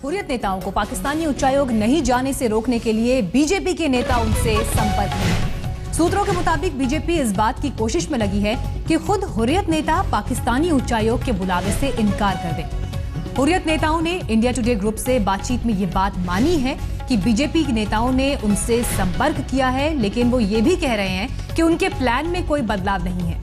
हुर्रियत नेताओं को पाकिस्तानी उच्चायोग नहीं जाने से रोकने के लिए बीजेपी के नेता उनसे संपर्क में हैं। सूत्रों के मुताबिक बीजेपी इस बात की कोशिश में लगी है कि खुद हुर्रियत नेता पाकिस्तानी उच्चायोग के बुलावे से इनकार कर दें। हुर्रियत नेताओं ने इंडिया टुडे ग्रुप से बातचीत में ये बात मानी है कि बीजेपी के नेताओं ने उनसे संपर्क किया है, लेकिन वो ये भी कह रहे हैं कि उनके प्लान में कोई बदलाव नहीं है।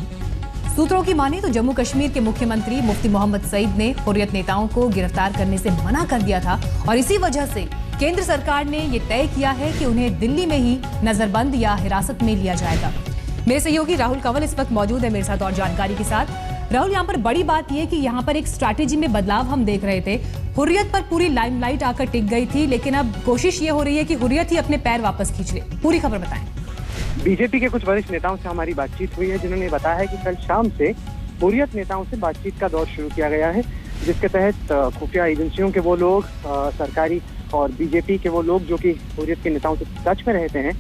सूत्रों की माने तो जम्मू कश्मीर के मुख्यमंत्री मुफ्ती मोहम्मद सईद ने हुर्रियत नेताओं को गिरफ्तार करने से मना कर दिया था और इसी वजह से केंद्र सरकार ने ये तय किया है कि उन्हें दिल्ली में ही नजरबंद या हिरासत में लिया जाएगा। मेरे सहयोगी राहुल कंवल इस वक्त मौजूद है मेरे साथ और जानकारी के साथ। राहुल, यहाँ पर बड़ी बात यह कि यहाँ पर एक स्ट्रैटेजी में बदलाव हम देख रहे थे। हुर्रियत पर पूरी लाइमलाइट आकर टिक गई थी, लेकिन अब कोशिश ये हो रही है कि हुर्रियत ही अपने पैर वापस खींच ले। पूरी खबर बताएं। बीजेपी के कुछ वरिष्ठ नेताओं से हमारी बातचीत हुई है, जिन्होंने बताया है कि कल शाम से हुर्रियत नेताओं से बातचीत का दौर शुरू किया गया है, जिसके तहत खुफिया एजेंसियों के वो लोग, सरकारी और बीजेपी के वो लोग जो कि हुर्रियत के नेताओं से टच में रहते हैं,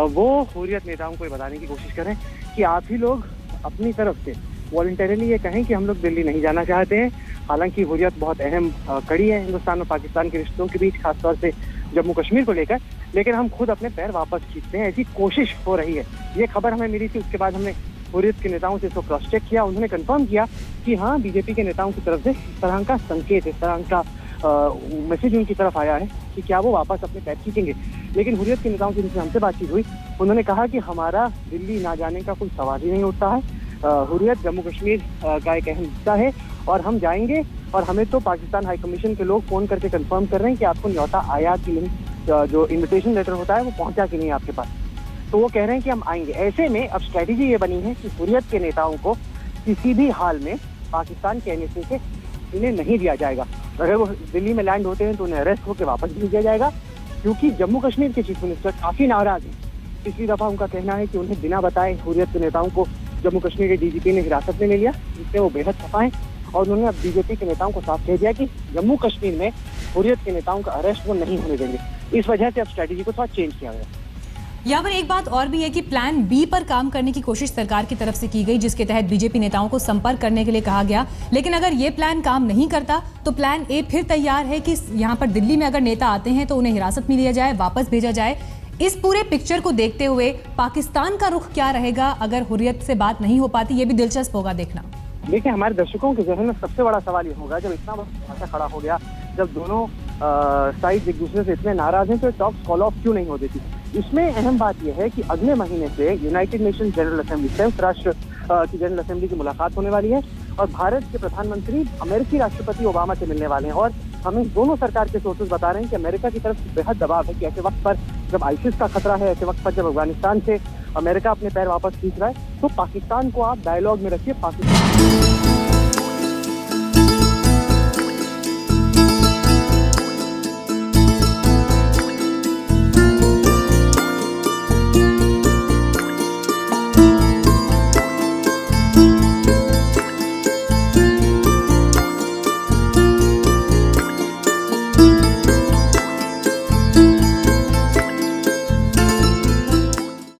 वो हुर्रियत नेताओं को बताने की कोशिश करें कि आप ही लोग अपनी तरफ से वॉलंटरीली ये कहें कि हम लोग दिल्ली नहीं जाना चाहते हैं। हालांकि हुर्रियत बहुत अहम कड़ी है हिंदुस्तान और पाकिस्तान के रिश्तों के बीच, खासतौर से जम्मू कश्मीर को लेकर, लेकिन हम खुद अपने पैर वापस खींचते हैं, ऐसी कोशिश हो रही है। ये खबर हमें मिली थी, उसके बाद हमने हुर्रियत के नेताओं से इसको क्रॉस चेक किया। उन्होंने कंफर्म किया कि हाँ, बीजेपी के नेताओं की तरफ से इस तरह का संकेत, इस तरह का मैसेज उनकी तरफ आया है कि क्या वो वापस अपने पैर खींचेंगे। लेकिन हुर्रियत के नेताओं से जिनसे हमसे बातचीत हुई, उन्होंने कहा कि हमारा दिल्ली ना जाने का कोई सवाल ही नहीं उठता है। हुर्रियत जम्मू कश्मीर का एक अहम हिस्सा है और हम जाएंगे, और हमें तो पाकिस्तान हाई कमीशन के लोग फोन करके कंफर्म कर रहे हैं कि आपको न्योता आया कि नहीं, जो इन्विटेशन लेटर होता है वो पहुंचा कि नहीं आपके पास। तो वो कह रहे हैं कि हम आएंगे। ऐसे में अब स्ट्रेटेजी ये बनी है कि हुर्रियत के नेताओं को किसी भी हाल में पाकिस्तान के एनएसए से इन्हें नहीं दिया जाएगा। अगर वो दिल्ली में लैंड होते हैं तो उन्हें अरेस्ट होकर वापस भेज दिया जाएगा, क्योंकि जम्मू कश्मीर के चीफ मिनिस्टर काफी नाराज हैं। पिछली दफा उनका कहना है कि उन्हें बिना बताए हुर्रियत के नेताओं को जम्मू कश्मीर के डीजीपी ने हिरासत में ले लिया, जिससे वो बेहद खफा है। और उन्होंने अब बीजेपी के नेताओं को साफ कह दिया कि जम्मू कश्मीर में हुर्रियत के नेताओं का अरेस्ट वो नहीं होने देंगे। इस वजह से अब स्ट्रेटेजी को थोड़ा चेंज किया गया। यहाँ पर एक बात और भी है कि प्लान बी पर काम करने की कोशिश सरकार की तरफ से की गई, जिसके तहत बीजेपी नेताओं को संपर्क करने के लिए कहा गया। लेकिन अगर ये प्लान काम नहीं करता तो प्लान ए फिर तैयार है कि यहाँ पर दिल्ली में अगर नेता आते हैं तो उन्हें हिरासत में लिया जाए, वापस भेजा जाए। इस पूरे पिक्चर को देखते हुए पाकिस्तान का रुख क्या रहेगा अगर हुर्रियत से बात नहीं हो पाती, ये भी दिलचस्प होगा देखना। देखिए, हमारे दर्शकों के जहन में सबसे बड़ा सवाल ये होगा, जब इतना बड़ा खड़ा हो गया, जब दोनों साइड एक दूसरे से इतने नाराज हैं, तो टॉक्स कॉल ऑफ क्यों नहीं हो देती। इसमें अहम बात यह है कि अगले महीने से यूनाइटेड नेशन जनरल असेंबली, संयुक्त राष्ट्र की जनरल असेंबली की मुलाकात होने वाली है और भारत के प्रधानमंत्री अमेरिकी राष्ट्रपति ओबामा से मिलने वाले हैं। और हमें दोनों सरकार के सोर्सेज बता रहे हैं कि अमेरिका की तरफ से बेहद दबाव है कि ऐसे वक्त पर जब आईसिस का खतरा है, ऐसे वक्त पर जब अफगानिस्तान से अमेरिका अपने पैर वापस खींच रहा है, तो पाकिस्तान को आप डायलॉग में रखिए। पाकिस्तान